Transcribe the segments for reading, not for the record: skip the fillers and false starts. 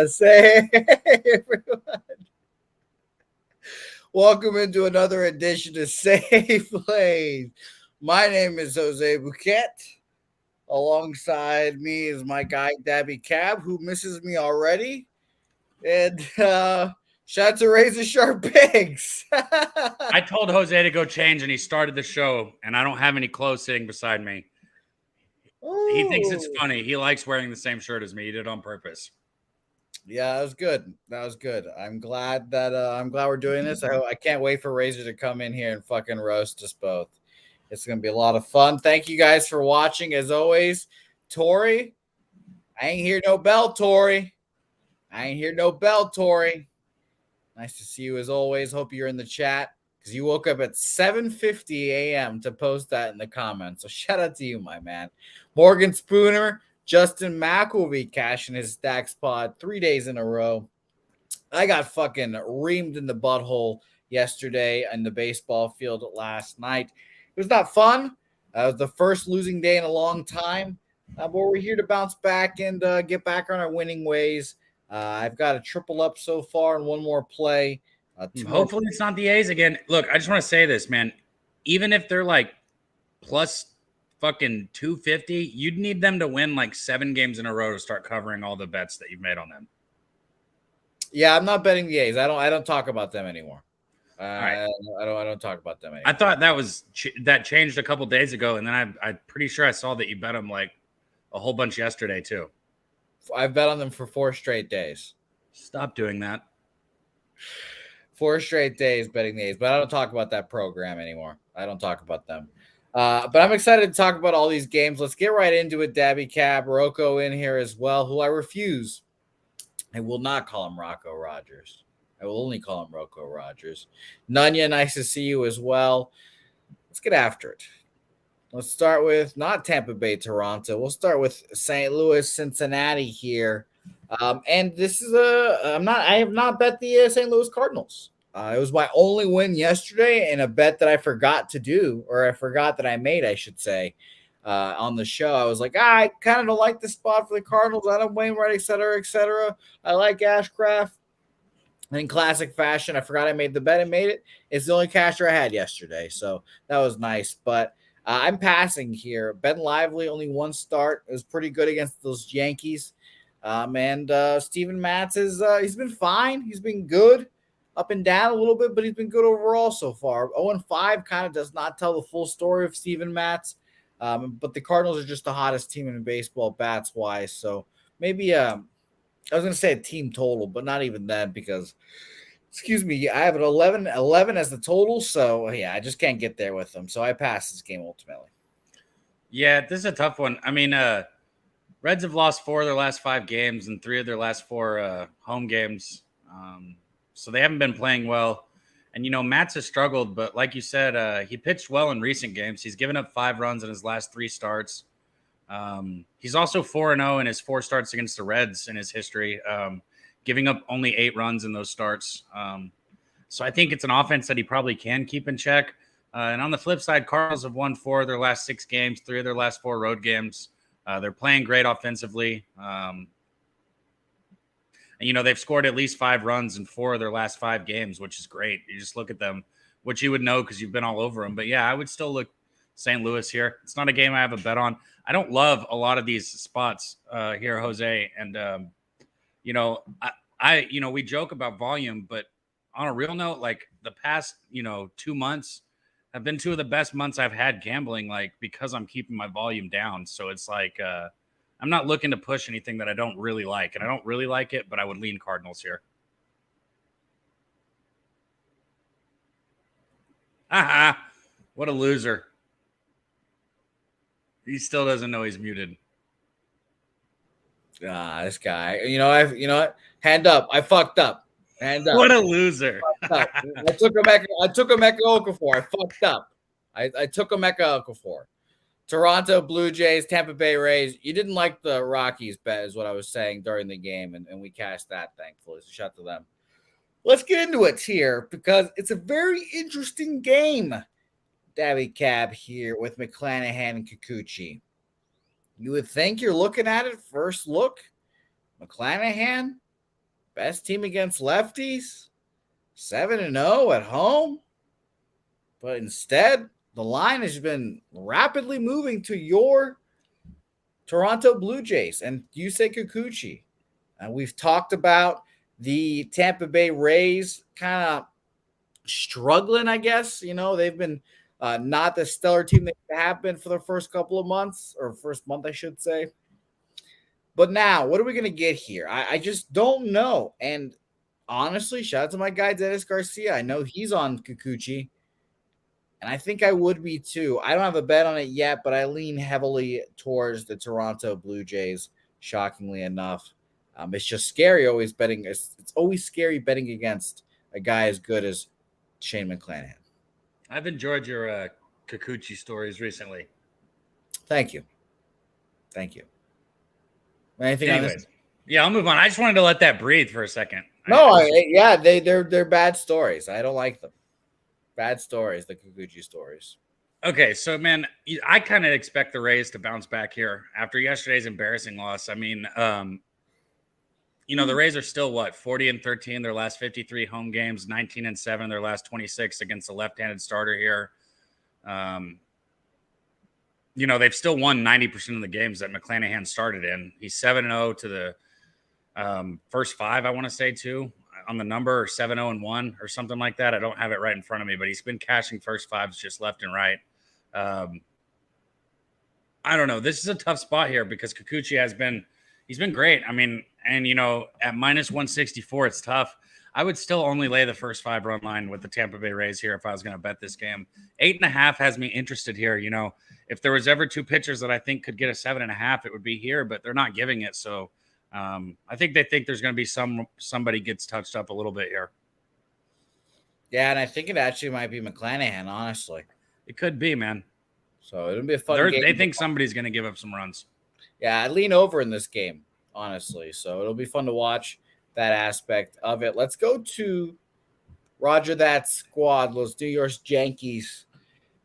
Say hey, everyone. Welcome into another edition of Safe Lanes. My name is Jose Bouquett. Alongside me is my guy, Dabby Cab, who misses me already. And shout out to Razor Sharp Pigs. I told Jose to go change, and he started the show, and I don't have any clothes sitting beside me. Ooh. He thinks it's funny. He likes wearing the same shirt as me. He did it on purpose. Yeah, that was good. That was good. I'm glad we're doing this. I can't wait for Razor to come in here and fucking roast us both. It's gonna be a lot of fun. Thank you guys for watching. As always, Tori, I ain't hear no bell, Tori. Nice to see you as always. Hope you're in the chat because you woke up at 7:50 a.m. to post that in the comments. So shout out to you, my man. Morgan Spooner, Justin Mack will be cashing his Stacks pod 3 days in a row. I got fucking reamed in the butthole yesterday in the baseball field last night. It was not fun. It was the first losing day in a long time. But we're here to bounce back and get back on our winning ways. I've got a triple up so far and one more play. Hopefully it's not the A's again. Look, I just want to say this, man. Even if they're like plus fucking 250, you'd need them to win like 7 games in a row to start covering all the bets that you've made on them. Yeah, I'm not betting the A's. I don't talk about them anymore. Right. I don't talk about them anymore. I thought that changed a couple days ago, and then I'm pretty sure I saw that you bet them like a whole bunch yesterday too. I've bet on them for 4 straight days. Stop doing that. 4 straight days betting the A's, but I don't talk about that program anymore. I don't talk about them. But I'm excited to talk about all these games. Let's get right into it. Dabby Cab, Rocco in here as well, who I refuse. I will not call him Rocco Rogers. I will only call him Rocco Rogers. Nunya, nice to see you as well. Let's get after it. Let's start with not Tampa Bay, Toronto. We'll start with St. Louis, Cincinnati here. And this is I have not bet the St. Louis Cardinals. It was my only win yesterday in a bet that I forgot to do, or I forgot that I made, I should say, on the show. I was like, I kind of don't like the spot for the Cardinals. I don't Wainwright, et cetera, et cetera. I like Ashcraft. In classic fashion, I forgot I made the bet and made it. It's the only casher I had yesterday, so that was nice. But I'm passing here. Ben Lively, only 1 start. It was pretty good against those Yankees. And Steven Matz he's been fine. He's been good, up and down a little bit, but he's been good overall so far. 0-5 kind of does not tell the full story of Steven Matz. But the Cardinals are just the hottest team in baseball bats wise. So maybe I was going to say a team total, but not even that because, I have an 11 as the total. So, yeah, I just can't get there with them. So I pass this game ultimately. Yeah, this is a tough one. I mean, Reds have lost 4 of their last 5 games and 3 of their last 4 home games. So they haven't been playing well. And, Matz has struggled, but like you said, he pitched well in recent games. He's given up 5 runs in his last 3 starts. He's also 4-0 in his 4 starts against the Reds in his history, giving up only 8 runs in those starts. So I think it's an offense that he probably can keep in check. And on the flip side, Cardinals have won 4 of their last 6 games, 3 of their last 4 road games. They're playing great offensively. And, they've scored at least 5 runs in 4 of their last 5 games, which is great. You just look at them, which you would know because you've been all over them. But, yeah, I would still look St. Louis here. It's not a game I have a bet on. I don't love a lot of these spots here, Jose. And, we joke about volume, but on a real note, like the past, 2 months have been 2 of the best months I've had gambling, like because I'm keeping my volume down. So it's like I'm not looking to push anything that I don't really like. And I don't really like it, but I would lean Cardinals here. What a loser. He still doesn't know he's muted. This guy. You know what? Hand up. I fucked up. Hand up. What a loser. I took a Mecca Okafor. I fucked up. I took a Mecca Okafor. Toronto Blue Jays, Tampa Bay Rays. You didn't like the Rockies bet is what I was saying during the game, and we cashed that, thankfully. So shout out to them. Let's get into it here because it's a very interesting game. Dabby Cab here with McClanahan and Kikuchi. You would think you're looking at it first look. McClanahan, best team against lefties, 7-0 at home. But instead, the line has been rapidly moving to your Toronto Blue Jays and Yusei Kikuchi. And we've talked about the Tampa Bay Rays kind of struggling, I guess. You know, they've been not the stellar team they have been for the first couple of months, or first month, I should say. But now, what are we going to get here? I just don't know. And honestly, shout out to my guy, Dennis Garcia. I know he's on Kikuchi. And I think I would be too. I don't have a bet on it yet, but I lean heavily towards the Toronto Blue Jays, shockingly enough. It's just scary always betting. It's always scary betting against a guy as good as Shane McClanahan. I've enjoyed your Kikuchi stories recently. Thank you. Anything on this? Yeah, I'll move on. I just wanted to let that breathe for a second. They're bad stories. I don't like them. Bad stories, the Kikuchi stories. Okay, so, man, I kind of expect the Rays to bounce back here after yesterday's embarrassing loss. I mean, the Rays are still, 40-13 their last 53 home games, 19-7 their last 26 against a left-handed starter here. They've still won 90% of the games that McClanahan started in. He's 7-0 to the first five, I want to say, too. On the number, or 7-0-1 or something like that. I don't have it right in front of me, but he's been cashing first fives just left and right. I don't know. This is a tough spot here because Kikuchi he's been great. I mean, and at minus 164, it's tough. I would still only lay the first 5 run line with the Tampa Bay Rays here if I was going to bet this game. 8.5 has me interested here. If there was ever 2 pitchers that I think could get a 7.5, it would be here, but they're not giving it. So I think they think there's going to be somebody gets touched up a little bit here. Yeah, and I think it actually might be McClanahan, honestly. It could be, man. So it'll be a fun game. They think somebody's going to give up some runs. Yeah, I lean over in this game, honestly. So it'll be fun to watch that aspect of it. Let's go to Roger That Squad. Los New York Yankees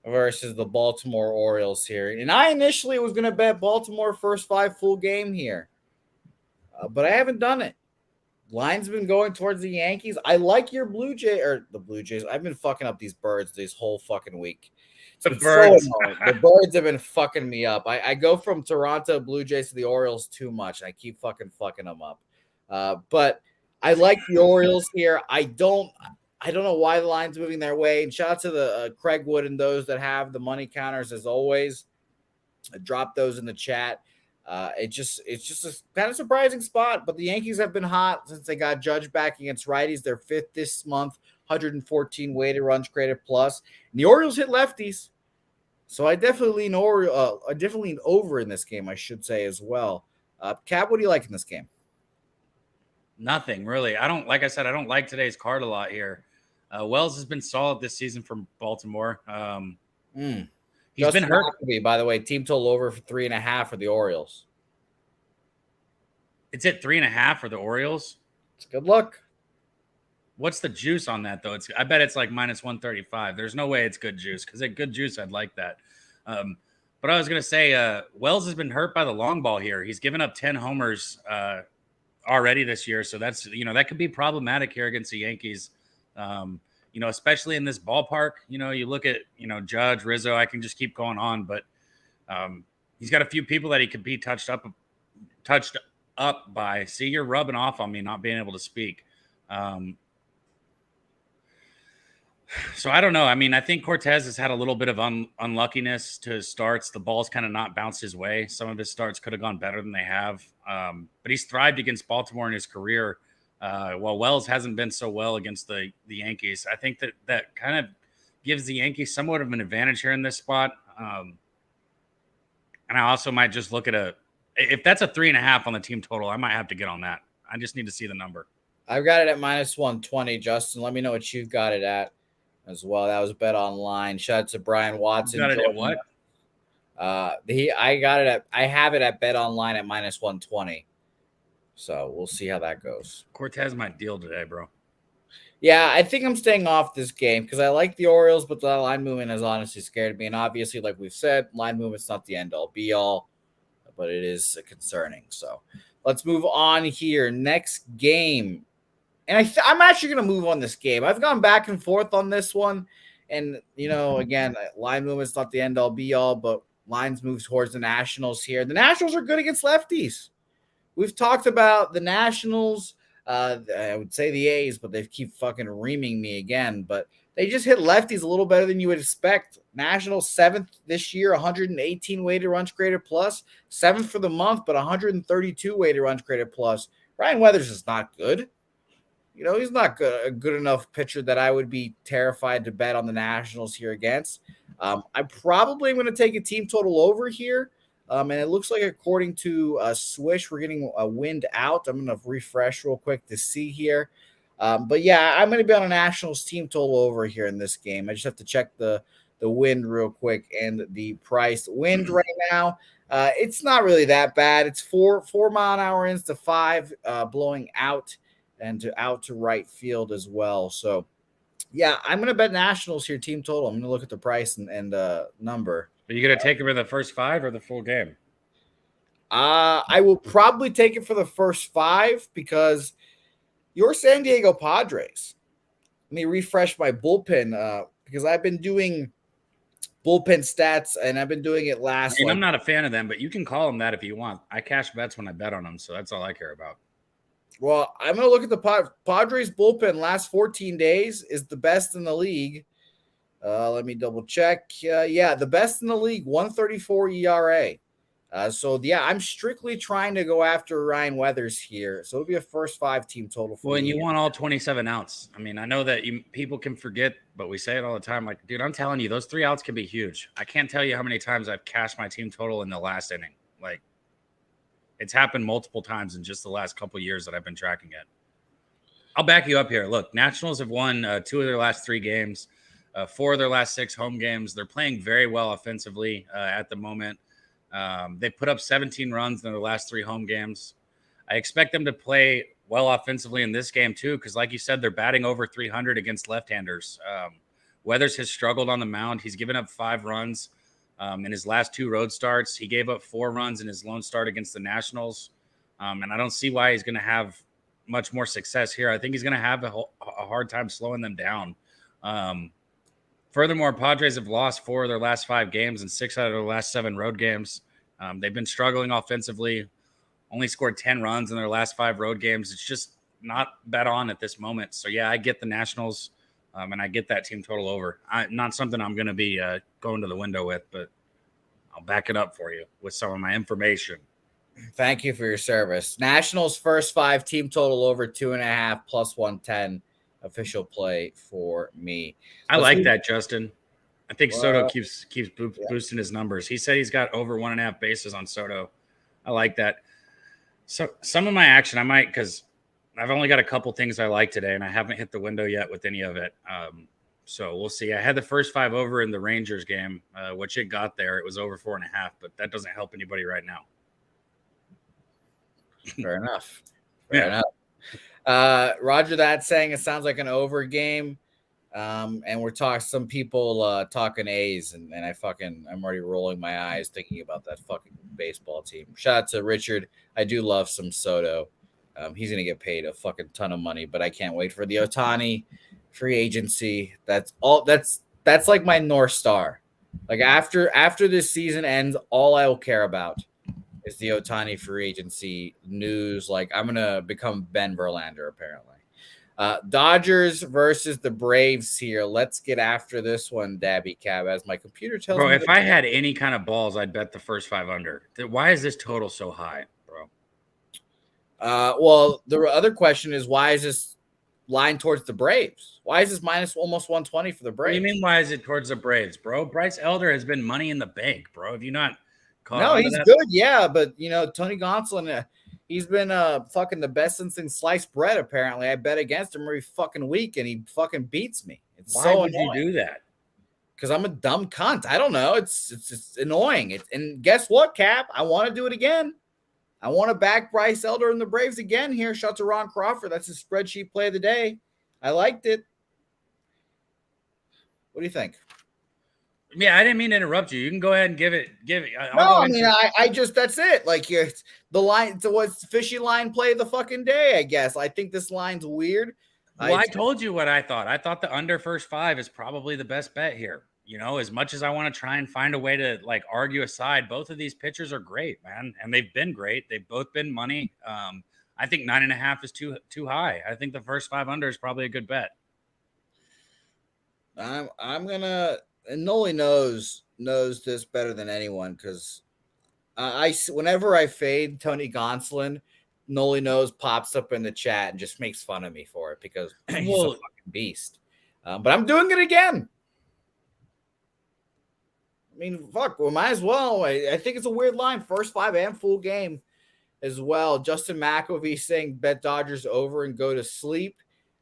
versus the Baltimore Orioles here. And I initially was going to bet Baltimore first 5 full game here. But I haven't done it. Line's been going towards the Yankees. I like your Blue Jays. I've been fucking up these birds this whole fucking week. The birds. The birds have been fucking me up. I go from Toronto Blue Jays to the Orioles too much. I keep fucking them up. But I like the Orioles here. I don't know why the line's moving their way. And shout out to the Craig Wood and those that have the money counters as always. I drop those in the chat. It's just a kind of surprising spot, but the Yankees have been hot since they got Judge back against righties. They're 5th this month, 114 weighted runs created plus. And the Orioles hit lefties, so I definitely lean over in this game, I should say as well. Cap, what do you like in this game? Nothing really. I don't like today's card a lot here. Wells has been solid this season from Baltimore. He's been hurt. By the way, team total over for 3.5 for the Orioles. It's at 3.5 for the Orioles. It's a good look. What's the juice on that though? I bet it's like minus 135. There's no way it's good juice because at good juice, I'd like that. But I was gonna say, Wells has been hurt by the long ball here. He's given up 10 homers already this year, so that's that could be problematic here against the Yankees. Especially in this ballpark, you look at, Judge, Rizzo, I can just keep going on, but he's got a few people that he could be touched up by. See, you're rubbing off on me not being able to speak. So I don't know. I mean, I think Cortez has had a little bit of unluckiness to his starts. The ball's kind of not bounced his way. Some of his starts could have gone better than they have. But he's thrived against Baltimore in his career. While Wells hasn't been so well against the Yankees. I think that kind of gives the Yankees somewhat of an advantage here in this spot. And I also might just look at if that's a 3.5 on the team total, I might have to get on that. I just need to see the number. I've got it at minus 120, Justin. Let me know what you've got it at as well. That was Bet Online. Shout out to Brian Watson. You got it at what? I have it at Bet Online at minus 120. So we'll see how that goes. Cortez might deal today, bro. Yeah, I think I'm staying off this game because I like the Orioles, but the line movement has honestly scared me. And obviously, like we've said, line movement's not the end all be all, but it is concerning. So let's move on here. Next game. And I'm actually going to move on this game. I've gone back and forth on this one. And, again, line movement's not the end all be all, but lines move towards the Nationals here. The Nationals are good against lefties. We've talked about the Nationals. I would say the A's, but they keep fucking reaming me again. But they just hit lefties a little better than you would expect. Nationals 7th this year, 118 weighted runs created plus. 7th for the month, but 132 weighted runs created plus. Ryan Weathers is not good. He's not a good enough pitcher that I would be terrified to bet on the Nationals here against. I probably am going to take a team total over here. And it looks like, according to Swish, we're getting a wind out. I'm going to refresh real quick to see here. But yeah, I'm going to be on a Nationals team total over here in this game. I just have to check the wind real quick and the price. Wind right now, it's not really that bad. It's 4 mile an hour winds to 5 blowing out and out to right field as well. So yeah, I'm going to bet Nationals here team total. I'm going to look at the price and number. Are you going to take him in the first 5 or the full game? I will probably take it for the first 5 because your San Diego Padres. Let me refresh my bullpen because I've been doing bullpen stats and I've been doing it last. I'm not a fan of them, but you can call them that if you want. I cash bets when I bet on them, so that's all I care about. Well, I'm going to look at the Padres bullpen last 14 days is the best in the league. Let me double check. Yeah, the best in the league, 134 ERA. So, yeah, I'm strictly trying to go after Ryan Weathers here. So it'll be a first 5 team total for me. Well, and you want all 27 outs. I mean, I know that people can forget, but we say it all the time. Like, dude, I'm telling you, those 3 outs can be huge. I can't tell you how many times I've cashed my team total in the last inning. Like, it's happened multiple times in just the last couple of years that I've been tracking it. I'll back you up here. Look, Nationals have won 2 of their last 3 games. 4 of their last 6 home games. They're playing very well offensively at the moment. They put up 17 runs in their last 3 home games. I expect them to play well offensively in this game too, because like you said, they're batting over 300 against left-handers. Weathers has struggled on the mound. He's given up 5 runs in his last 2 road starts. He gave up 4 runs in his lone start against the Nationals. And I don't see why he's going to have much more success here. I think he's going to have a hard time slowing them down. Furthermore, Padres have lost 4 of their last 5 games and 6 out of their last 7 road games. They've been struggling offensively, only scored 10 runs in their last 5 road games. It's just not bet on at this moment. So, yeah, I get the Nationals, and I get that team total over. Not something I'm going to be going to the window with, but I'll back it up for you with some of my information. Thank you for your service. Nationals first 5 team total over 2.5 plus 110. Official play for me. I like that, Justin. I think Soto keeps boosting his numbers. He said he's got over 1.5 bases on Soto. I like that. So some of my action, I might, because I've only got a couple things I like today, and I haven't hit the window yet with any of it. So we'll see. I had the first 5 over in the Rangers game, which it got there. It was over 4.5, but that doesn't help anybody right now. Fair enough. Fair enough. Roger that saying it sounds like an over game. And we're talking some people talking A's and I'm already rolling my eyes thinking about that fucking baseball team. Shout out to Richard. I do love some Soto. He's gonna get paid a fucking ton of money, but I can't wait for the Ohtani free agency. That's like my North Star. Like after this season ends, all I will care about is the Ohtani free agency news. Like I'm gonna become Ben Verlander apparently. Dodgers versus the Braves here. Let's get after this one, Dabby Cab. As my computer tells me. Bro, if I had any kind of balls, I'd bet the first 5 under. Why is this total so high, bro? Well, the other question is why is this line towards the Braves? Why is this minus almost 120 for the Braves? What do you mean why is it towards the Braves, bro? Bryce Elder has been money in the bank, bro. Have you not caught No, he's good, yeah, but Tony Gonsolin, he's been fucking the best since sliced bread, apparently. I bet against him every fucking week, and he fucking beats me. Why would you do that? because I'm a dumb cunt. I don't know. It's annoying. And guess what, Cap? I want to do it again. I want to back Bryce Elder and the Braves again here. Shout to Ron Crawford. That's his spreadsheet play of the day. I liked it. What do you think? Yeah, I didn't mean to interrupt you. You can go ahead and give it. I just that's it. Like the line. So what's fishy line play of the fucking day? I guess. I think this line's weird. Well, I told you what I thought. I thought the under first 5 is probably the best bet here. You know, as much as I want to try and find a way to like argue aside, both of these pitchers are great, man, and they've been great. They've both been money. I think 9.5 is too high. I think the first 5 under is probably a good bet. I'm gonna. And Noli knows this better than anyone because whenever I fade Tony Gonsolin, Noli knows pops up in the chat and just makes fun of me for it because he's a fucking beast. But I'm doing it again. I mean, fuck, we might as well. I think it's a weird line. First 5 and full game as well. Justin McElvey saying bet Dodgers over and go to sleep.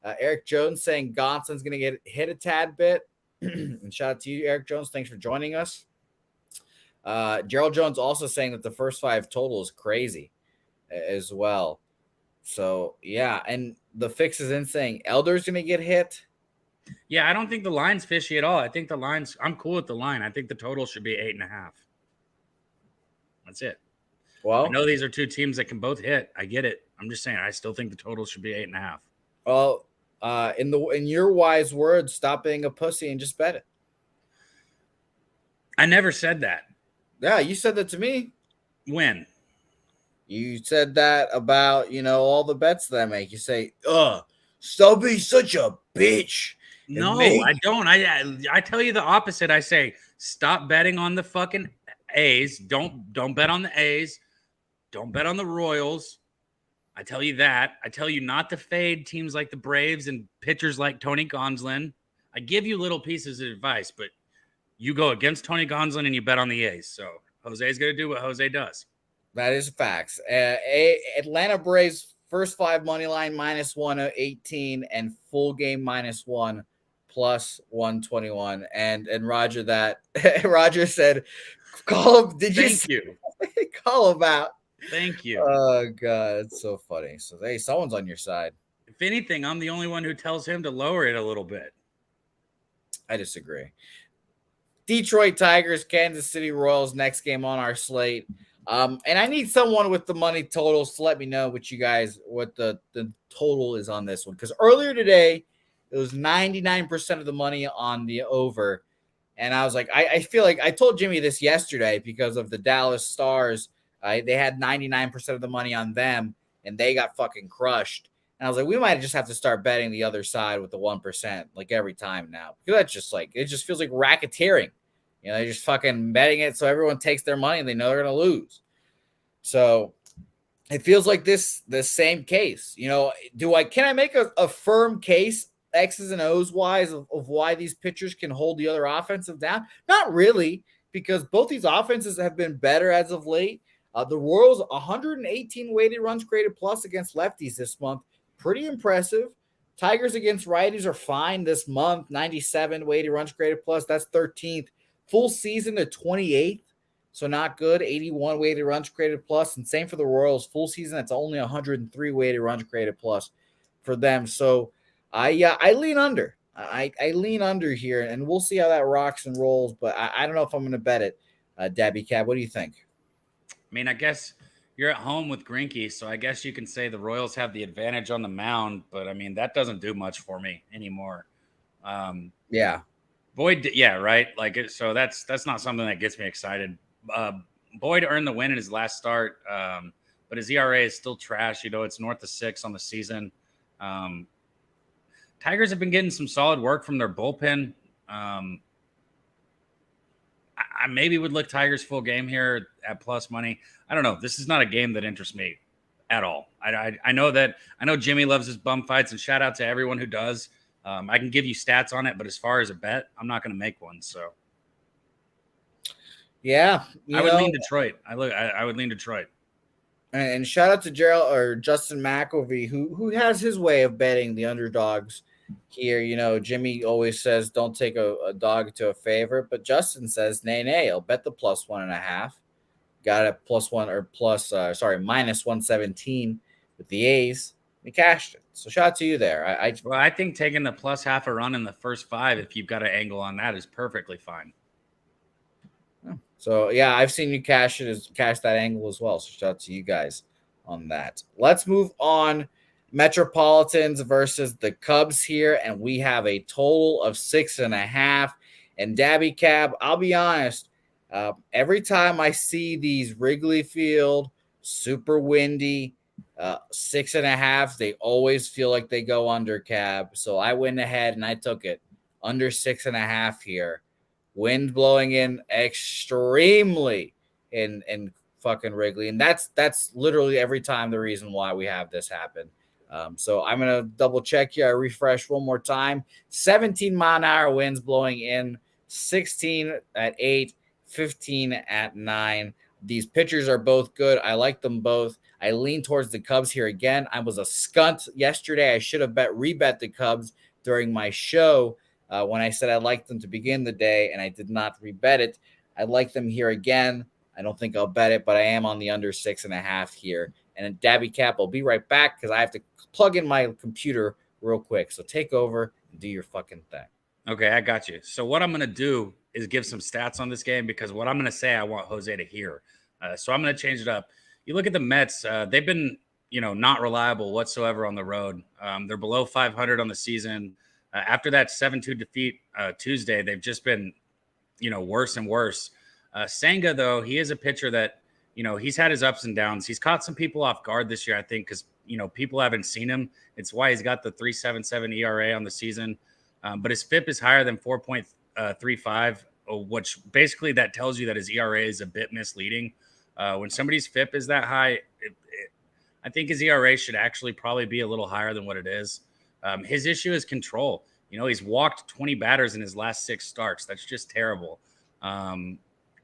Eric Jones saying Gonsolin's going to get hit a tad bit. And shout out to you, Eric Jones. Thanks for joining us. Gerald Jones also saying that the first 5 total is crazy as well. So, yeah. And the fix is in saying Elder's going to get hit. Yeah, I don't think the line's fishy at all. I think I'm cool with the line. I think the total should be 8.5. That's it. Well, I know these are 2 teams that can both hit. I get it. I'm just saying, I still think the total should be 8.5. Well, in your wise words, stop being a pussy and just bet it. I never said that. Yeah, you said that to me. When? You said that about, all the bets that I make. You say, stop being such a bitch. No, I don't. I tell you the opposite. I say, stop betting on the fucking A's. Don't bet on the A's. Don't bet on the Royals. I tell you that. I tell you not to fade teams like the Braves and pitchers like Tony Gonsolin. I give you little pieces of advice, but you go against Tony Gonsolin and you bet on the A's. So Jose's going to do what Jose does. That is facts. Atlanta Braves first 5 money line -118 and full game -1 +121. And Roger Roger said, call him. Thank you. Call him out. Thank you. Oh, God. It's so funny. So, hey, someone's on your side. If anything, I'm the only one who tells him to lower it a little bit. I disagree. Detroit Tigers, Kansas City Royals, next game on our slate. And I need someone with the money totals to let me know what the total is on this one. Because earlier today, it was 99% of the money on the over. And I was like, I feel like I told Jimmy this yesterday because of the Dallas Stars. They had 99% of the money on them, and they got fucking crushed. And I was like, we might just have to start betting the other side with the 1%, like every time now. Because that's just like, it just feels like racketeering. They're just fucking betting it so everyone takes their money and they know they're going to lose. So it feels like the same case. Can I make a firm case, X's and O's wise, of why these pitchers can hold the other offensive down? Not really, because both these offenses have been better as of late. The Royals, 118 weighted runs created plus against lefties this month. Pretty impressive. Tigers against righties are fine this month. 97 weighted runs created plus. That's 13th. Full season to 28th. So not good. 81 weighted runs created plus. And same for the Royals. Full season, that's only 103 weighted runs created plus for them. So I lean under. I lean under here, and we'll see how that rocks and rolls. But I don't know if I'm going to bet it. Dabby Cab, what do you think? I mean, I guess you're at home with Greinke, so I guess you can say the Royals have the advantage on the mound, but I mean, that doesn't do much for me anymore. Yeah. Boyd, yeah, right. So that's not something that gets me excited. Boyd earned the win in his last start, but his ERA is still trash. It's north of 6 on the season. Tigers have been getting some solid work from their bullpen. I maybe would look Tigers full game here at plus money. I don't know. This is not a game that interests me at all. I know Jimmy loves his bum fights, and shout out to everyone who does. I can give you stats on it, but as far as a bet, I'm not going to make one. So yeah, I would lean Detroit. I would lean Detroit. And shout out to Gerald or Justin McElvey, who has his way of betting the underdogs here. Jimmy always says don't take a dog to a favorite, but Justin says nay. I'll bet the +1.5. Got it minus 117 with the A's. We cashed it. So shout out to you there. I think taking the plus half a run in the first 5, if you've got an angle on that, is perfectly fine. So yeah, I've seen you cash that angle as well. So shout out to you guys on that. Let's move on. Metropolitans versus the Cubs here, and we have a total of 6.5. And Dabby Cab, I'll be honest, every time I see these Wrigley Field, super windy, 6.5, they always feel like they go under, Cab. So I went ahead and I took it under 6.5 here. Wind blowing in extremely in fucking Wrigley, and that's literally every time the reason why we have this happen. So I'm gonna double check here. I refresh one more time. 17-mile-an-hour winds blowing in, 16 at 8, 15 at 9. These pitchers are both good. I like them both. I lean towards the Cubs here again. I was a skunt yesterday. I should have rebet the Cubs during my show. When I said I liked them to begin the day, and I did not rebet it. I like them here again. I don't think I'll bet it, but I am on the under 6.5 here. And Dabby Cap, I'll be right back because I have to plug in my computer real quick. So take over and do your fucking thing. Okay, I got you. So what I'm going to do is give some stats on this game, because what I'm going to say I want Jose to hear. So I'm going to change it up. You look at the Mets, they've been, not reliable whatsoever on the road. They're below 500 on the season. After that 7-2 defeat Tuesday, they've just been, worse and worse. Senga, though, he is a pitcher that, he's had his ups and downs. He's caught some people off guard this year, I think, because, people haven't seen him. It's why he's got the 3.77 ERA on the season. But his FIP is higher than 4.35, which basically that tells you that his ERA is a bit misleading. When somebody's FIP is that high, I think his ERA should actually probably be a little higher than what it is. His issue is control. He's walked 20 batters in his last 6 starts. That's just terrible. And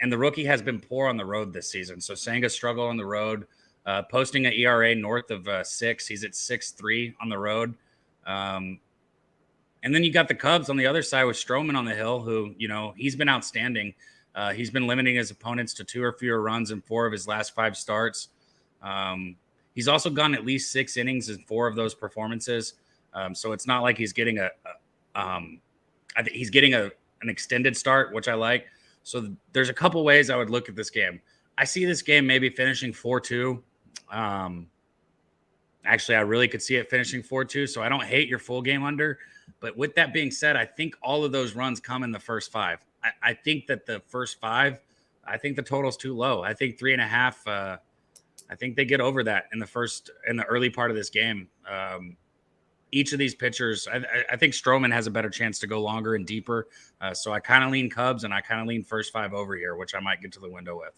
the rookie has been poor on the road this season. So Senga struggled on the road, posting an ERA north of 6. He's at 6.3 on the road. And then you got the Cubs on the other side with Stroman on the hill, who, he's been outstanding. He's been limiting his opponents to 2 or fewer runs in 4 of his last 5 starts. He's also gone at least 6 innings in 4 of those performances. So it's not like he's getting I think he's getting an extended start, which I like. So there's a couple ways I would look at this game. I see this game maybe finishing 4-2. Actually, I really could see it finishing 4-2. So I don't hate your full game under. But with that being said, I think all of those runs come in the first 5. I think that the first 5, I think the total's too low. I think 3.5. I think they get over that in the early part of this game. Each of these pitchers, I think Stroman has a better chance to go longer and deeper. So I kind of lean Cubs, and I kind of lean first 5 over here, which I might get to the window with.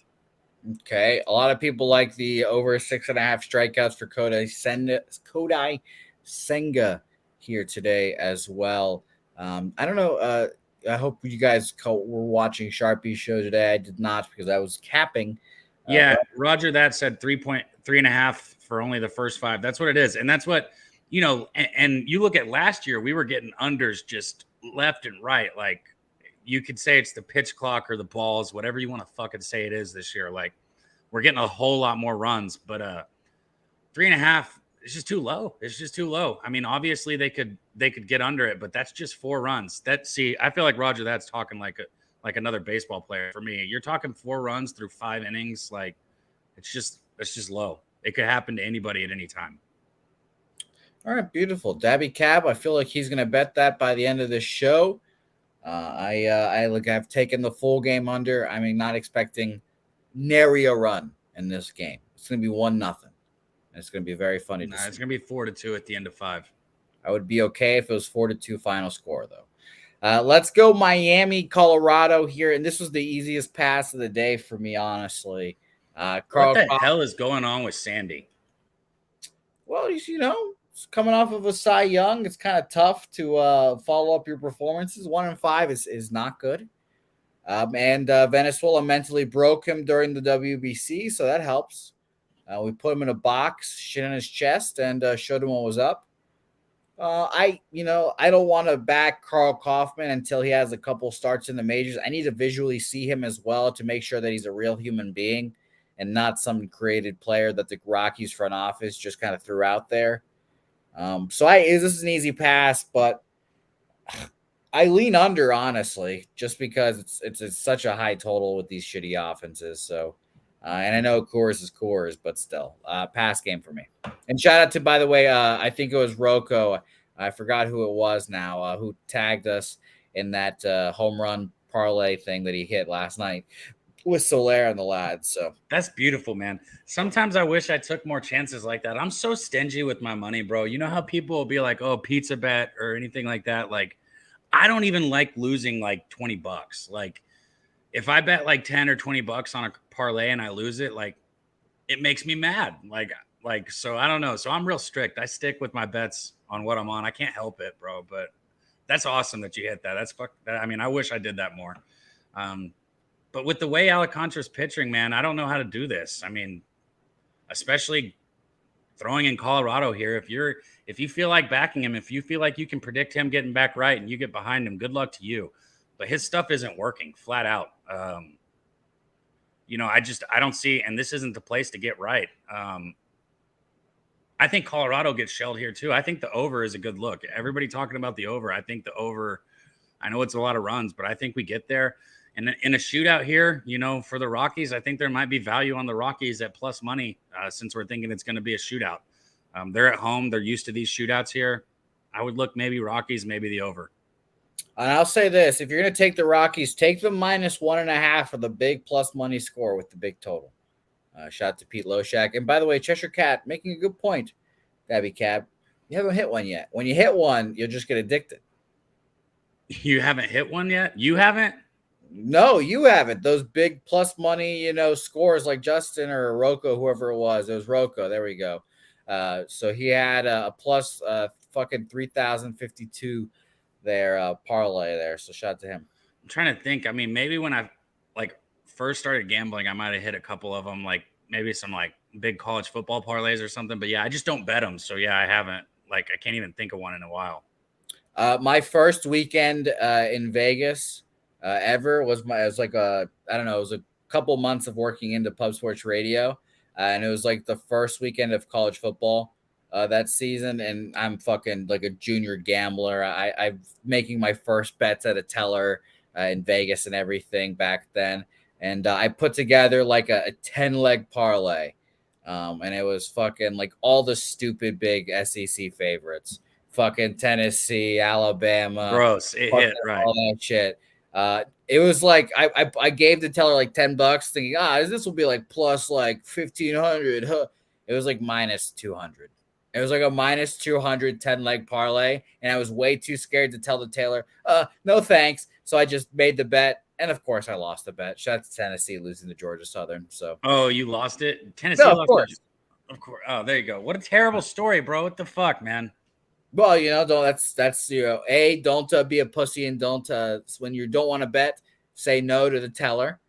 Okay. A lot of people like the over 6.5 strikeouts for Kodai Senga here today as well. I don't know. I hope you guys were watching Sharpie's show today. I did not, because I was capping. Yeah, Roger that said 3.5 for only the first 5. That's what it is. And that's what, and you look at last year, we were getting unders just left and right. Like, you could say it's the pitch clock or the balls, whatever you want to fucking say it is this year. Like, we're getting a whole lot more runs, but 3.5, it's just too low. It's just too low. I mean, obviously they could get under it, but that's just 4 runs. I feel like Roger that's talking like another baseball player for me. You're talking 4 runs through 5 innings. Like, it's just low. It could happen to anybody at any time. All right, beautiful. Dabby Cab, I feel like he's going to bet that by the end of this show. I've taken the full game under. I mean, not expecting nary a run in this game. It's going to be 1-0. It's going to be very funny to see. It's going to be 4-2 at the end of 5. I would be okay if it was 4-2 final score, though. Let's go Miami, Colorado here. And this was the easiest pass of the day for me, honestly. What the hell is going on with Sandy? Well, coming off of a Cy Young, it's kind of tough to follow up your performances. 1-5 is not good. And Venezuela mentally broke him during the WBC, so that helps. We put him in a box, shit on his chest, and showed him what was up. I don't want to back Carl Kaufman until he has a couple starts in the majors. I need to visually see him as well to make sure that he's a real human being and not some created player that the Rockies front office just kind of threw out there. This is an easy pass, but I lean under honestly, just because it's such a high total with these shitty offenses. So, and I know Coors is Coors, but still, pass game for me. And shout out to, by the way, I think it was Rocco. I forgot who it was now, who tagged us in that home run parlay thing that he hit last night with Soler and the lads. So that's beautiful, man. Sometimes I wish I took more chances like that. I'm so stingy with my money, bro. You know how people will be like, "Oh, pizza bet" or anything like that. Like, I don't even like losing like $20. Like, if I bet like 10 or $20 on a parlay and I lose it, like, it makes me mad. So I don't know. So I'm real strict. I stick with my bets on what I'm on. I can't help it, bro. But that's awesome that you hit that. I mean, I wish I did that more. But with the way Alcantara's pitching, man, I don't know how to do this. I mean, especially throwing in Colorado here. If you feel like backing him, if you feel like you can predict him getting back right and you get behind him, good luck to you. But his stuff isn't working flat out. I don't see, and this isn't the place to get right. I think Colorado gets shelled here too. I think the over is a good look. Everybody talking about the over. I think the over, I know it's a lot of runs, but I think we get there. And in a shootout here, for the Rockies, I think there might be value on the Rockies at plus money since we're thinking it's going to be a shootout. They're at home. They're used to these shootouts here. I would look maybe Rockies, maybe the over. And I'll say this, if you're going to take the Rockies, take the -1.5 for the big plus money score with the big total. Shout out to Pete Loshak. And by the way, Cheshire Cat making a good point, Dabby Cab. You haven't hit one yet. When you hit one, you'll just get addicted. You haven't hit one yet? You haven't? No, you haven't. Those big plus money, scores like Justin or Rocco, whoever it was. It was Rocco. There we go. So he had a plus fucking 3,052 there parlay there. So shout out to him. I'm trying to think. I mean, maybe when I first started gambling, I might have hit a couple of them, like maybe some like big college football parlays or something. But yeah, I just don't bet them. So yeah, I haven't. I can't even think of one in a while. My first weekend in Vegas ever was it was a couple months of working into Pub Sports Radio, and it was like the first weekend of college football that season, and I'm fucking like a junior gambler. I'm making my first bets at a teller in Vegas and everything back then, and I put together like a 10-leg parlay, and it was fucking like all the stupid big SEC favorites, fucking Tennessee, Alabama, gross, it hit right, all that shit. It was like I gave the teller like $10, thinking this will be like plus like 1,500. Huh. It was like -200. It was like a -200 10-leg parlay, and I was way too scared to tell the tailor, no thanks. So I just made the bet, and of course I lost the bet. Shout out to Tennessee losing to Georgia Southern. So you lost it, Tennessee. No, lost of course. It. Of course. Oh, there you go. What a terrible story, bro. What the fuck, man? Well, that's don't be a pussy, and don't when you don't want to bet, say no to the teller,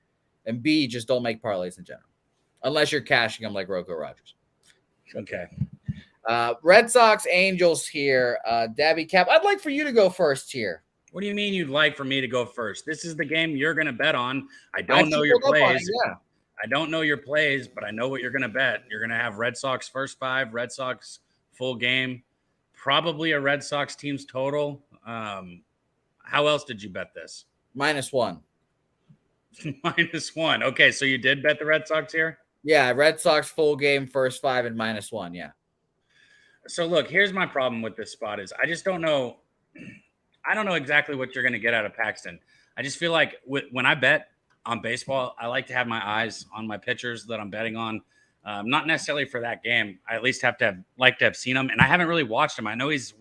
and B, just don't make parlays in general, unless you're cashing them like Rocco Rogers. Okay. Red Sox Angels here. Dabby Cap, I'd like for you to go first here. What do you mean you'd like for me to go first? This is the game you're going to bet on. I don't know your plays. I don't know your plays, but I know what you're going to bet. You're going to have Red Sox first 5, Red Sox full game, probably a Red Sox team's total. How else did you bet this? -1. -1. Okay, so you did bet the Red Sox here? Yeah, Red Sox full game, first 5 and -1, yeah. So look, here's my problem with this spot is I just don't know. I don't know exactly what you're going to get out of Paxton. I just feel like when I bet on baseball, I like to have my eyes on my pitchers that I'm betting on. Not necessarily for that game. I at least have to have seen him, and I haven't really watched him. I know he's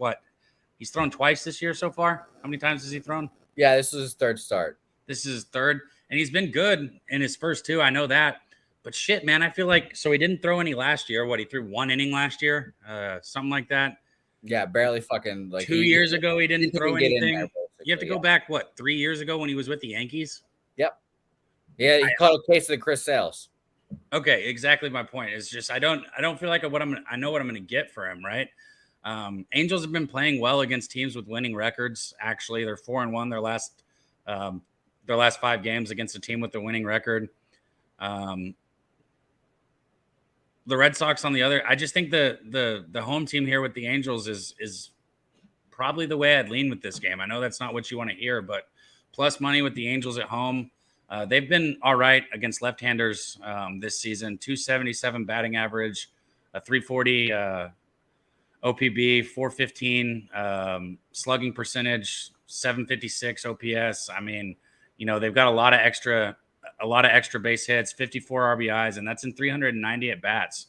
thrown twice this year so far. How many times has he thrown? Yeah, this is his third start. This is his third, and he's been good in his first 2. I know that, but shit, man, I feel like he didn't throw any last year. He threw 1 inning last year, something like that. Yeah, barely fucking 2 years ago he didn't throw anything. There, you have to go back 3 years ago when he was with the Yankees. Yep. Yeah, he caught a case of the Chris Sales. Okay, exactly my point. It's just I don't feel like I know what I'm going to get for him, right? Angels have been playing well against teams with winning records. Actually, they're 4-1 their last 5 games against a team with a winning record. The Red Sox on the other, I just think the home team here with the Angels is probably the way I'd lean with this game. I know that's not what you want to hear, but plus money with the Angels at home. They've been all right against left-handers this season. 277 batting average, a 340 OPB, 415 slugging percentage, 756 OPS. I mean, they've got a lot of extra base hits, 54 RBIs, and that's in 390 at bats.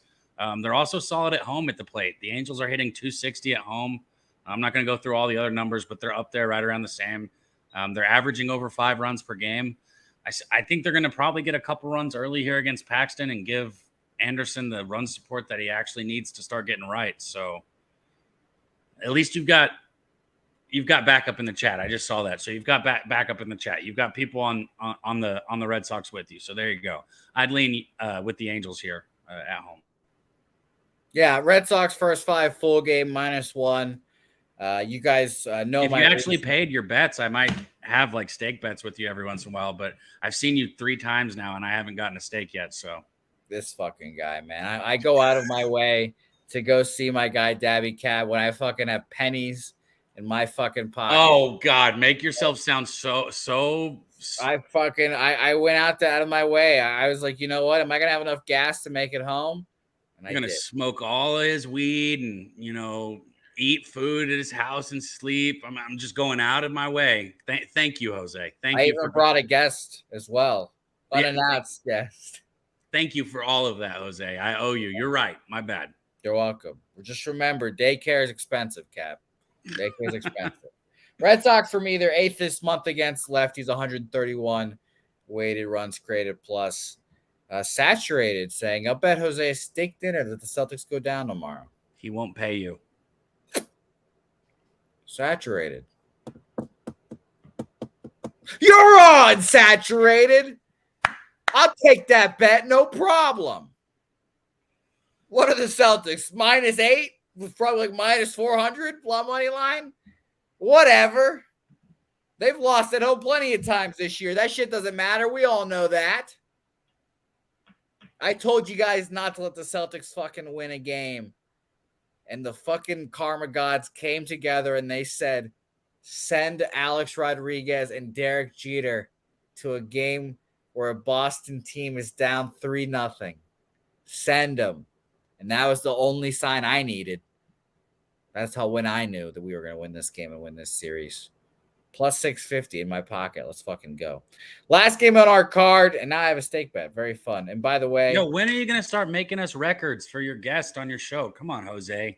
They're also solid at home at the plate. The Angels are hitting 260 at home. I'm not going to go through all the other numbers, but they're up there right around the same. They're averaging over 5 runs per game. I think they're going to probably get a couple runs early here against Paxton and give Anderson the run support that he actually needs to start getting right. So at least you've got backup in the chat. I just saw that. So you've got backup in the chat. You've got people on the Red Sox with you. So there you go. I'd lean with the Angels here at home. Yeah, Red Sox first 5 full game -1. You guys know if you actually paid your bets, I might have like stake bets with you every once in a while, but I've seen you 3 times now and I haven't gotten a stake yet. So this fucking guy, man, I go out of my way to go see my guy Dabby Cab when I fucking have pennies in my fucking pocket. Oh God, make yourself sound so. I went out of my way. I was like, you know what? Am I gonna have enough gas to make it home? And I'm gonna smoke all of his weed and eat food at his house and sleep. I'm just going out of my way. Thank you, Jose. Thank you. I even brought a guest as well, unannounced guest. Thank you for all of that, Jose. I owe you. You're right. My bad. You're welcome. Just remember, daycare is expensive, Cap. Daycare is expensive. Red Sox for me, they're 8th this month against lefties, 131 weighted runs created plus. Saturated saying, I'll bet Jose a steak dinner that the Celtics go down tomorrow. He won't pay you. Saturated. You're on, Saturated. I'll take that bet, no problem. What are the Celtics? -8 with probably like -400 flat money line. Whatever. They've lost at home plenty of times this year. That shit doesn't matter. We all know that. I told you guys not to let the Celtics fucking win a game. And the fucking karma gods came together and they said, send Alex Rodriguez and Derek Jeter to a game where a Boston team is down 3-0. Send them. And that was the only sign I needed. That's when I knew that we were going to win this game and win this series. Plus 650 in my pocket. Let's fucking go. Last game on our card, and now I have a stake bet. Very fun. And by the way, when are you going to start making us records for your guest on your show? Come on, Jose.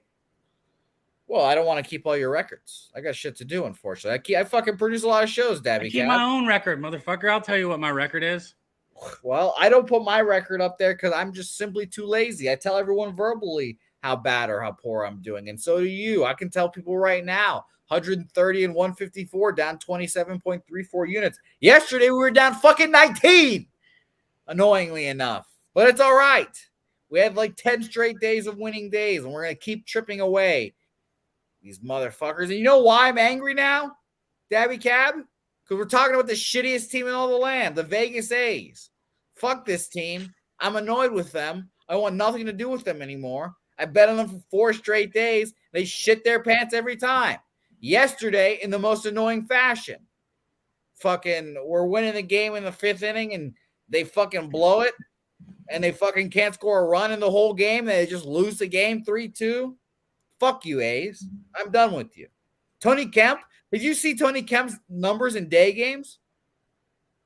Well, I don't want to keep all your records. I got shit to do, unfortunately. I fucking produce a lot of shows, Dabby. I keep my own record, motherfucker. I'll tell you what my record is. Well, I don't put my record up there because I'm just simply too lazy. I tell everyone verbally how bad or how poor I'm doing, and so do you. I can tell people right now. 130 and 154, down 27.34 units. Yesterday, we were down fucking 19, annoyingly enough. But it's all right. We had like 10 straight days of winning days, and we're going to keep tripping away these motherfuckers. And you know why I'm angry now, Dabby Cab? Because we're talking about the shittiest team in all the land, the Vegas A's. Fuck this team. I'm annoyed with them. I want nothing to do with them anymore. I bet on them for 4 straight days. They shit their pants every time. Yesterday, in the most annoying fashion, we're winning the game in the 5th inning, and they fucking blow it, and they fucking can't score a run in the whole game. They just lose the game 3-2. Fuck you, A's. I'm done with you. Tony Kemp, did you see Tony Kemp's numbers in day games?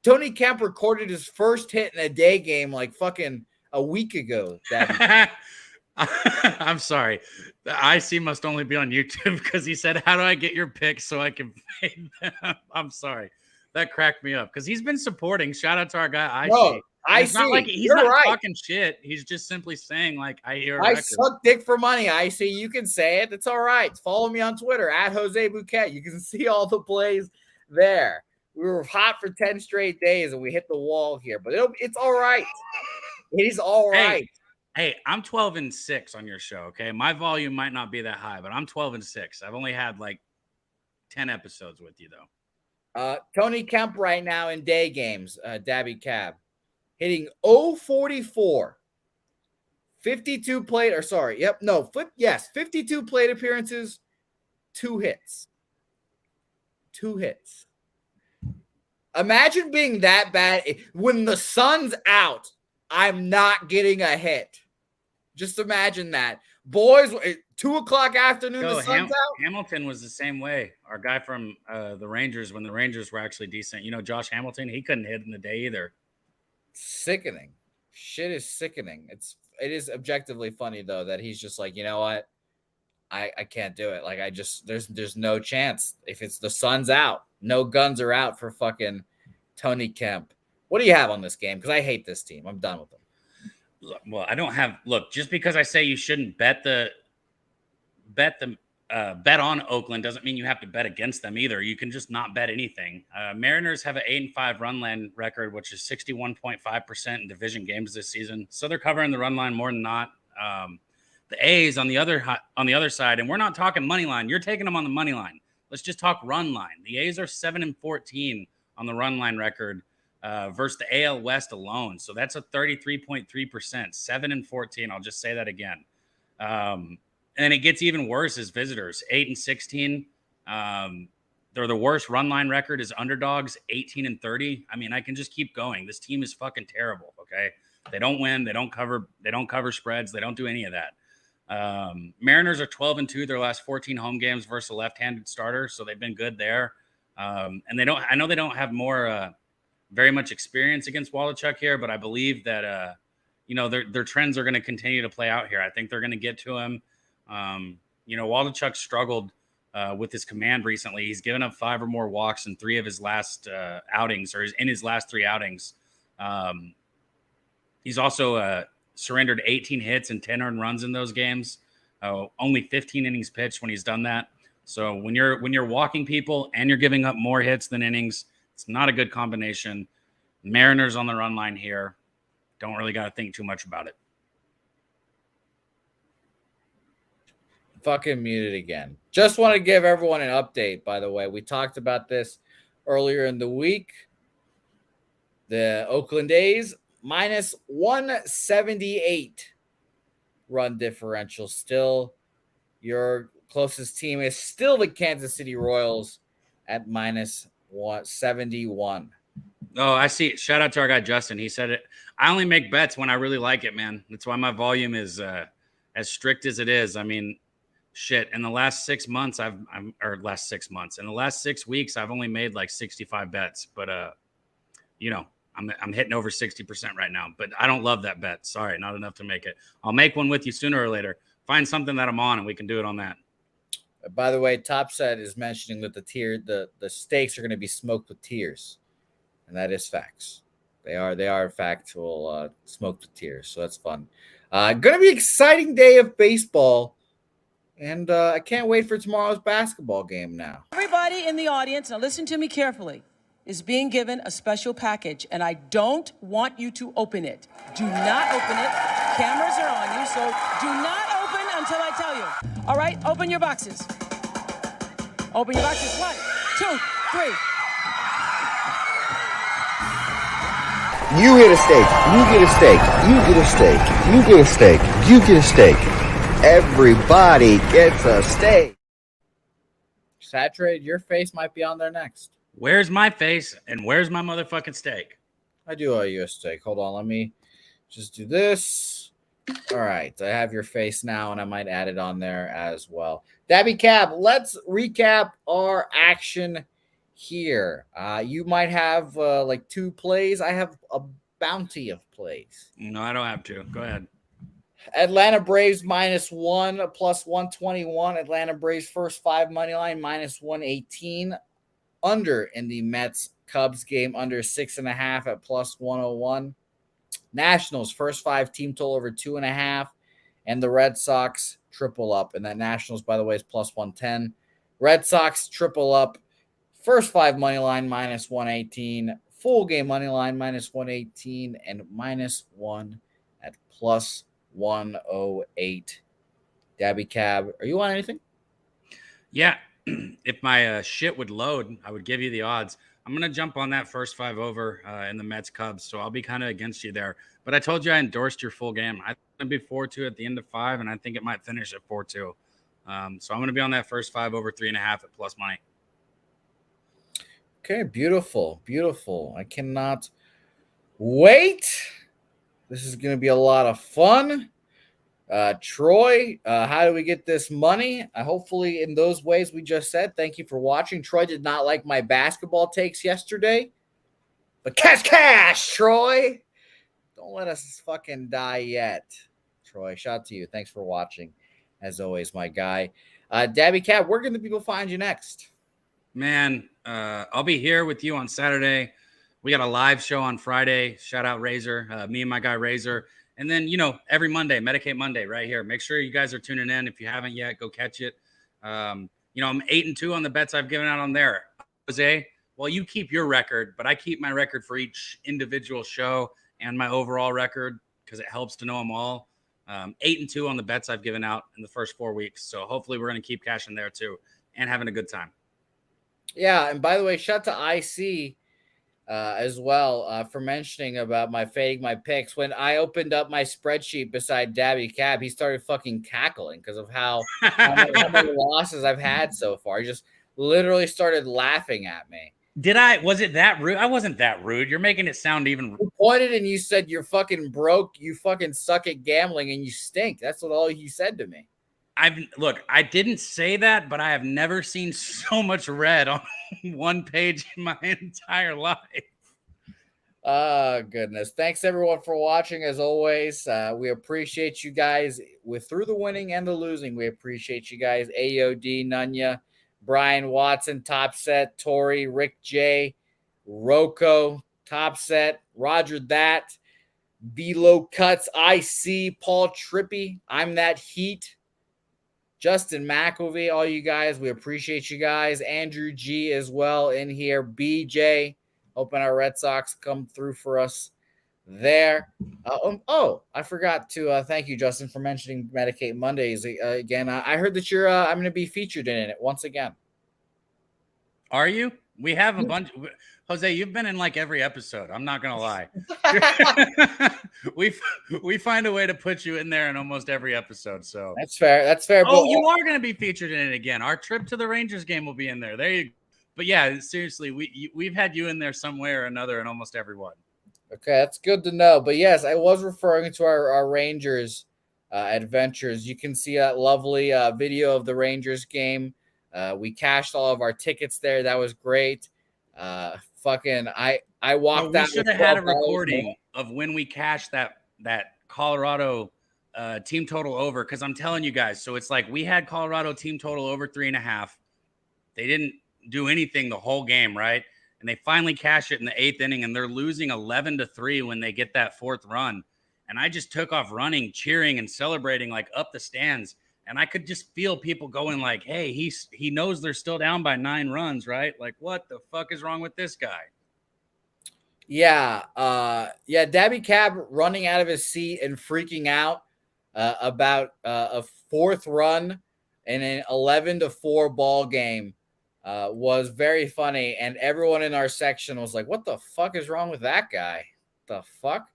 Tony Kemp recorded his first hit in a day game like fucking a week ago. I'm sorry. The IC must only be on YouTube because he said, how do I get your picks so I can pay them? I'm sorry. That cracked me up because he's been supporting. Shout out to our guy, IC. No, it's not like he's not right. Talking shit. He's just simply saying, like, I suck dick for money, IC. You can say it. It's all right. Follow me on Twitter at Jose Bouquett. You can see all the plays there. We were hot for 10 straight days and we hit the wall here, but it's all right. It is all right. Hey, I'm 12-6 on your show. Okay, my volume might not be that high, but I'm 12-6. I've only had like 10 episodes with you though. Tony Kemp right now in day games, Dabby Cab, hitting 044, 52 plate, or sorry, 52 plate appearances, 2 hits. 2 hits. Imagine being that bad. When the sun's out, I'm not getting a hit. Just imagine that. Boys, 2:00 afternoon, the sun's out. Hamilton was the same way. Our guy from the Rangers, when the Rangers were actually decent. You know, Josh Hamilton, he couldn't hit in the day either. Sickening. Shit is sickening. It is objectively funny, though, that he's just like, you know what? I can't do it. Like, there's no chance. If it's the sun's out, no guns are out for fucking Tony Kemp. What do you have on this game? Because I hate this team. I'm done with them. Well, I don't have. Look, just because I say you shouldn't bet on Oakland doesn't mean you have to bet against them either. You can just not bet anything. Mariners have an 8-5 run line record, which is 61.5% in division games this season. So they're covering the run line more than not. The A's on the other side, and we're not talking money line. You're taking them on the money line. Let's just talk run line. The A's are 7-14 on the run line record versus the AL West alone. So that's a 33.3%, 7-14. I'll just say that again. And it gets even worse as visitors, 8-16. They're the worst run line record as underdogs, 18-30. I mean, I can just keep going. This team is fucking terrible. Okay. They don't win. They don't cover spreads. They don't do any of that. Mariners are 12-2 their last 14 home games versus a left-handed starter. So they've been good there. And I know they don't have very much experience against Wallachuk here, but I believe that, their trends are going to continue to play out here. I think they're going to get to him. Wallachuk struggled with his command recently. He's given up 5 or more walks in 3 of his last outings, or in his last 3 outings. He's also surrendered 18 hits and 10 earned runs in those games. Only 15 innings pitched when he's done that. So when you're walking people and you're giving up more hits than innings, it's not a good combination. Mariners on the run line here. Don't really got to think too much about it. Fucking muted again. Just want to give everyone an update, by the way. We talked about this earlier in the week. The Oakland A's minus 178 run differential. Still, your closest team is still the Kansas City Royals at minus 171. Oh, I see. Shout out to our guy Justin. He said it. I only make bets when I really like it, man. That's why my volume is as strict as it is. I mean, shit. In the last 6 months, in the last 6 weeks, I've only made like 65 bets. But I'm hitting over 60% right now. But I don't love that bet. Sorry, not enough to make it. I'll make one with you sooner or later. Find something that I'm on, and we can do it on that. By the way, Topset is mentioning that the steaks are going to be smoked with tears, and that is facts. They are factual smoked with tears, so that's fun. Going to be an exciting day of baseball, and I can't wait for tomorrow's basketball game now. Everybody in the audience, now listen to me carefully, is being given a special package, and I don't want you to open it. Do not open it. Cameras are on you, so do not open until I tell you. All right, open your boxes. Open your boxes. 1, 2, 3. You get a steak. You get a steak. You get a steak. You get a steak. You get a steak. Everybody gets a steak. Saturate, your face might be on there next. Where's my face and where's my motherfucking steak? I do owe you a steak. Hold on, let me just do this. All right, I have your face now, and I might add it on there as well. Dabby Cab, let's recap our action here. You might have like 2 plays. I have a bounty of plays. No, I don't have to. Go ahead. Atlanta Braves -1 plus 121. Atlanta Braves first 5 money line -118. Under in the Mets Cubs game under 6.5 at plus 101. Nationals first 5 team total over 2.5, and the Red Sox triple up. And that Nationals, by the way, is plus 110. Red Sox triple up. First 5 money line -118. Full game money line -118 and -1 at plus 108. Dabby Cab, are you on anything? Yeah. If my shit would load, I would give you the odds. I'm going to jump on that first 5 over in the Mets Cubs. So I'll be kind of against you there. But I told you I endorsed your full game. I think it'll be 4-2 at the end of 5, and I think it might finish at 4-2. So I'm going to be on that first 5 over 3.5 at plus money. Okay, beautiful, beautiful. I cannot wait. This is going to be a lot of fun. Troy, how do we get this money? Hopefully in those ways we just said. Thank you for watching. Troy did not like my basketball takes yesterday, but cash, Troy. Don't let us fucking die yet. Troy, shout out to you. Thanks for watching. As always, my guy. Dabby Cab, where can the people find you next? Man, I'll be here with you on Saturday. We got a live show on Friday. Shout out Razor, me and my guy Razor. And then, every Monday, Medicate Monday right here. Make sure you guys are tuning in. If you haven't yet, go catch it. I'm 8-2 on the bets I've given out on there. Jose, well, you keep your record, but I keep my record for each individual show and my overall record because it helps to know them all. 8-2 on the bets I've given out in the first 4 weeks. So hopefully we're going to keep cashing there too and having a good time. Yeah, and by the way, shout to IC as well for mentioning about my fading my picks. When I opened up my spreadsheet beside Dabby Cab, he started fucking cackling because of how many losses I've had so far. He just literally started laughing at me. Was it that rude? I wasn't that rude. You're making it sound even. You pointed and you said you're fucking broke, you fucking suck at gambling, and you stink. That's what all you said to me. I didn't say that, but I have never seen so much red on one page in my entire life. Oh, goodness. Thanks, everyone, for watching. As always, we appreciate you guys through the winning and the losing. We appreciate you guys. AOD, Nunya, Brian Watson, Top Set, Tori, Rick J, Rocco, Top Set, Roger That, B-Low Cuts, IC, Paul Trippy, I'm That Heat, Justin McElvey, all you guys, we appreciate you guys. Andrew G as well in here. BJ, hoping our Red Sox come through for us there. I forgot to thank you, Justin, for mentioning Medicate Mondays again. I heard that you're I'm going to be featured in it once again. Are you? We have a bunch. Jose, you've been in like every episode. I'm not gonna lie. we find a way to put you in there in almost every episode. So that's fair. That's fair. Oh, you are gonna be featured in it again. Our trip to the Rangers game will be in there. There you go. But yeah, seriously, we've had you in there some way or another in almost every one. Okay, that's good to know. But yes, I was referring to our Rangers adventures. You can see that lovely video of the Rangers game. We cashed all of our tickets there. That was great. I walked out. We should have had a recording of when we cashed that Colorado team total over, because I'm telling you guys, so it's like we had Colorado team total over 3.5. They didn't do anything the whole game, right? And they finally cash it in the 8th inning, and they're losing 11-3 when they get that 4th run. And I just took off running, cheering, and celebrating like up the stands. And I could just feel people going like, hey, he knows they're still down by 9 runs, right? Like, what the fuck is wrong with this guy? Yeah. Dabby Cab running out of his seat and freaking out about a 4th run in an 11-4 ball game was very funny. And everyone in our section was like, what the fuck is wrong with that guy? The fuck?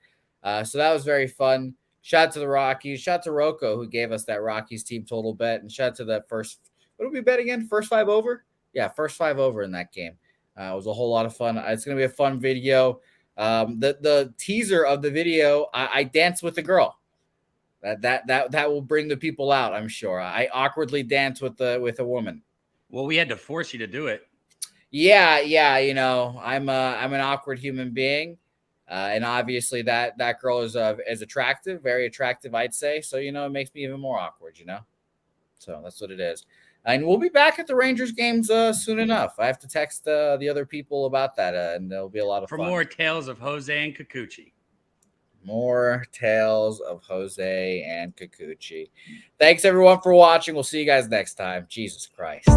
So that was very fun. Shout out to the Rockies. Shout out to Rocco, who gave us that Rockies team total bet. And shout out to that first, what did we bet again? First 5 over? Yeah, first 5 over in that game. It was a whole lot of fun. It's going to be a fun video. The teaser of the video, I danced with a girl. That will bring the people out, I'm sure. I awkwardly danced with a woman. Well, we had to force you to do it. Yeah. I'm an awkward human being. And obviously that girl is attractive, very attractive, I'd say. So, it makes me even more awkward, So that's what it is. And we'll be back at the Rangers games soon enough. I have to text the other people about that, and there'll be a lot of fun. For more tales of Jose and Kikuchi. More tales of Jose and Kikuchi. Thanks, everyone, for watching. We'll see you guys next time. Jesus Christ.